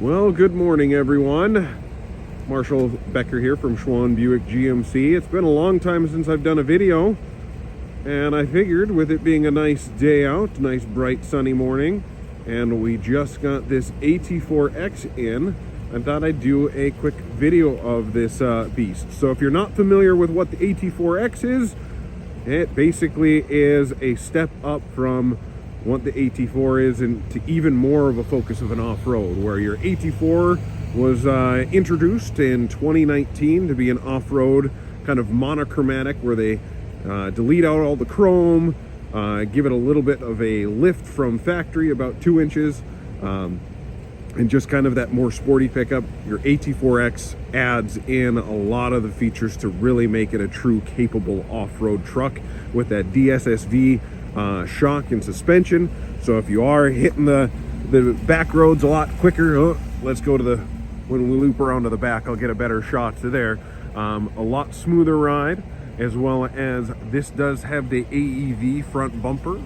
Well, good morning, everyone. Marshall Becker here from Schwan Buick GMC. It's been a long time since I've done a video, and I figured with it being a nice day out, nice bright sunny morning, and we just got this AT4X in, I thought I'd do a quick video of this beast. So if you're not familiar with what the AT4X is, it basically is a step up from what the AT4 is into even more of a focus of an off-road, where your AT4 was introduced in 2019 to be an off-road kind of monochromatic, where they delete out all the chrome, give it a little bit of a lift from factory, about 2 inches, and just kind of that more sporty pickup. Your AT4X adds in a lot of the features to really make it a true capable off-road truck with that DSSV shock and suspension. So if you are hitting the back roads a lot quicker, let's go to when we loop around to the back, I'll get a better shot to there. A lot smoother ride, as well as this does have the AEV front bumper.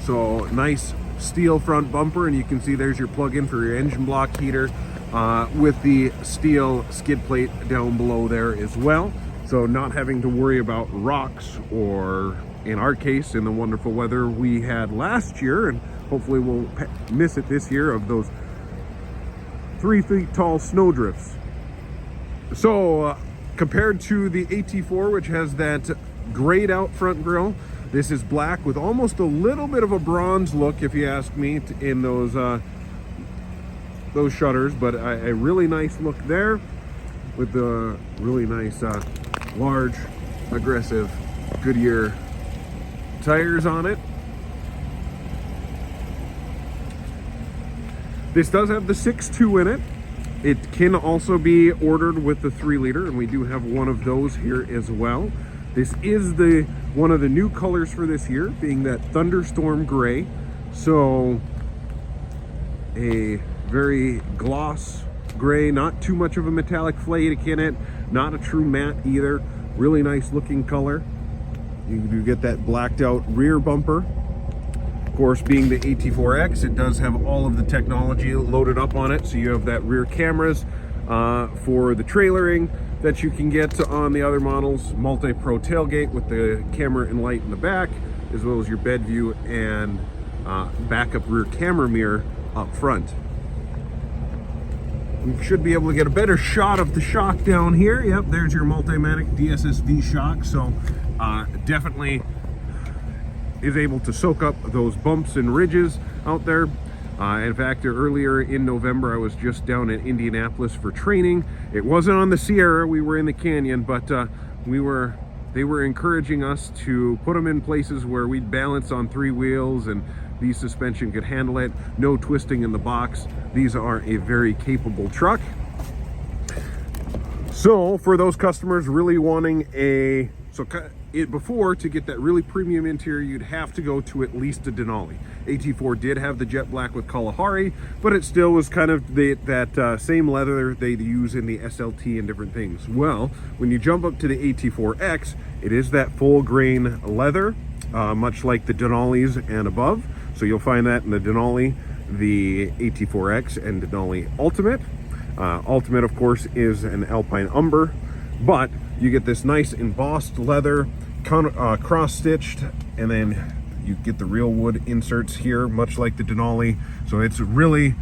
So nice steel front bumper, and you can see there's your plug-in for your engine block heater with the steel skid plate down below there as well. So not having to worry about rocks, or in our case, in the wonderful weather we had last year, and hopefully we'll miss it this year, of those 3 feet tall snow drifts. So compared to the AT4, which has that grayed out front grille, this is black with almost a little bit of a bronze look, if you ask me, in those shutters, but a really nice look there with the really nice large aggressive Goodyear tires on it. This does have the 6.2 in it. It can also be ordered with the 3-liter, and we do have one of those here as well. This is one of the new colors for this year, being that thunderstorm gray. So a very gloss gray, not too much of a metallic flake in it, not a true matte either. Really nice looking color. You do get that blacked out rear bumper. Of course, being the AT4X, it does have all of the technology loaded up on it. So you have that rear cameras for the trailering that you can get on the other models, multi-pro tailgate with the camera and light in the back, as well as your bed view and backup rear camera mirror up front. We should be able to get a better shot of the shock down here. Yep, there's your Multimatic DSSV shock. So definitely is able to soak up those bumps and ridges out there. In fact, earlier in November, I was just down in Indianapolis for training. It wasn't on the Sierra, we were in the Canyon, but they were encouraging us to put them in places where we'd balance on 3 wheels and the suspension could handle it. No twisting in the box. These are a very capable truck. So for those customers really wanting before, to get that really premium interior, you'd have to go to at least a Denali. AT4 did have the jet black with Kalahari, but it still was kind of that same leather they use in the SLT and different things. Well, when you jump up to the AT4X, it is that full grain leather, much like the Denalis and above. So you'll find that in the Denali, the AT4X, and Denali Ultimate. Ultimate, of course, is an Alpine Umber, but you get this nice embossed leather, cross-stitched, and then you get the real wood inserts here, much like the Denali. So it's really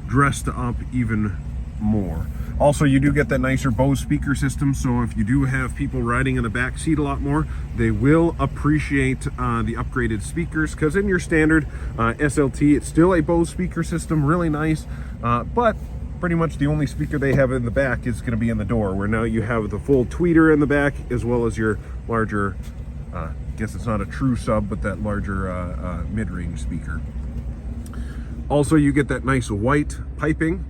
dressed up even more. Also, you do get that nicer Bose speaker system, so if you do have people riding in the back seat a lot more, they will appreciate the upgraded speakers, because in your standard SLT, it's still a Bose speaker system, really nice, but pretty much the only speaker they have in the back is going to be in the door, where now you have the full tweeter in the back, as well as your larger, guess it's not a true sub, but that larger mid-range speaker. Also, you get that nice white piping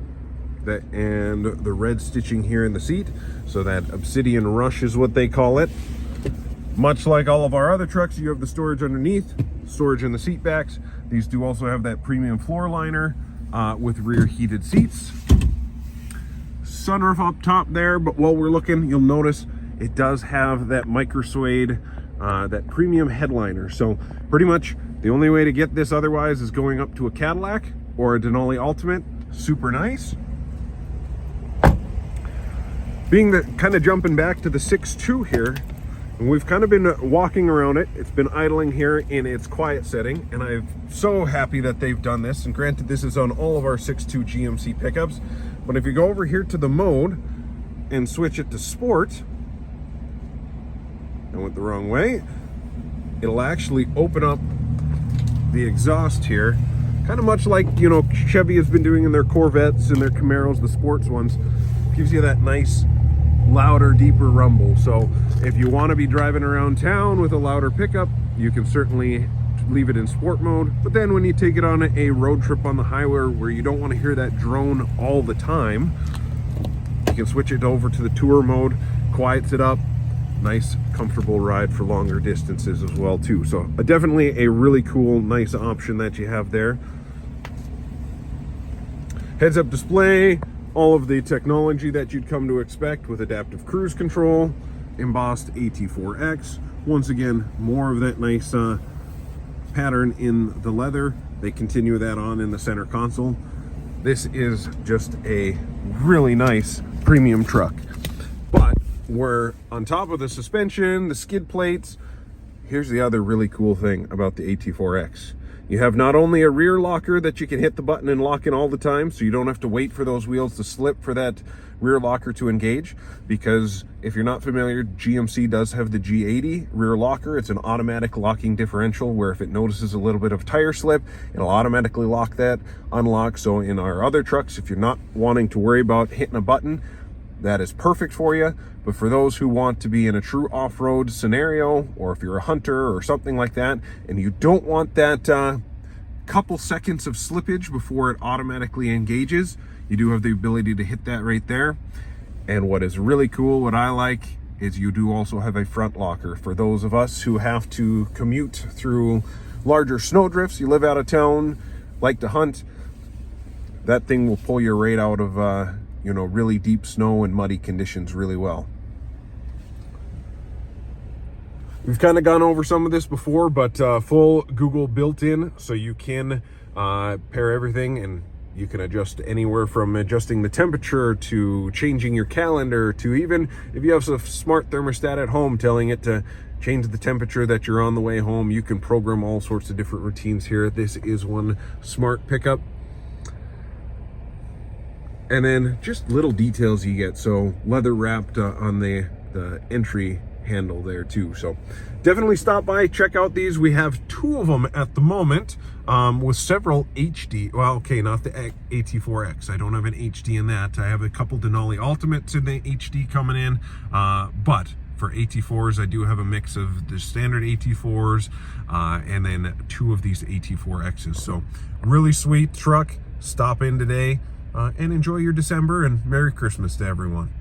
and the red stitching here in the seat. So that Obsidian Rush is what they call it. Much like all of our other trucks, you have the storage underneath, storage in the seat backs. These do also have that premium floor liner with rear heated seats. Sunroof up top there, but while we're looking, you'll notice it does have that micro suede, that premium headliner. So pretty much the only way to get this otherwise is going up to a Cadillac, or a Denali Ultimate, super nice. Being that, kind of jumping back to the 6.2 here, and we've kind of been walking around it. It's been idling here in its quiet setting, and I'm so happy that they've done this. And granted, this is on all of our 6.2 GMC pickups, but if you go over here to the mode and switch it to sport, I went the wrong way, it'll actually open up the exhaust here, kind of much like, you know, Chevy has been doing in their Corvettes and their Camaros, the sports ones. Gives you that nice louder, deeper rumble. So if you want to be driving around town with a louder pickup, you can certainly leave it in sport mode. But then when you take it on a road trip on the highway where you don't want to hear that drone all the time, you can switch it over to the tour mode, quiets it up. Nice, comfortable ride for longer distances as well too. So definitely a really cool, nice option that you have there. Heads-up display, all of the technology that you'd come to expect with adaptive cruise control, embossed AT4X. Once again, more of that nice pattern in the leather. They continue that on in the center console. This is just a really nice premium truck. But we're on top of the suspension, the skid plates. Here's the other really cool thing about the AT4X. You have not only a rear locker that you can hit the button and lock in all the time, so you don't have to wait for those wheels to slip for that rear locker to engage, because if you're not familiar, GMC does have the G80 rear locker. It's an automatic locking differential where if it notices a little bit of tire slip, it'll automatically lock that, unlock. So in our other trucks, if you're not wanting to worry about hitting a button, that is perfect for you. But for those who want to be in a true off-road scenario, or if you're a hunter or something like that, and you don't want that couple seconds of slippage before it automatically engages, you do have the ability to hit that right there. And what is really cool, what I like, is you do also have a front locker. For those of us who have to commute through larger snow drifts, you live out of town, like to hunt, that thing will pull you right out of you know, really deep snow and muddy conditions really well. We've kind of gone over some of this before, but full Google built-in, so you can pair everything, and you can adjust anywhere from adjusting the temperature to changing your calendar to even if you have a smart thermostat at home telling it to change the temperature that you're on the way home. You can program all sorts of different routines here. This is one smart pickup. And then just little details you get. So leather wrapped on the entry handle there too. So definitely stop by, check out these. We have 2 of them at the moment with several HD. Well, okay, not the AT4X. I don't have an HD in that. I have a couple Denali Ultimates in the HD coming in. But for AT4s, I do have a mix of the standard AT4s and then 2 of these AT4Xs. So really sweet truck. Stop in today. And enjoy your December, and Merry Christmas to everyone.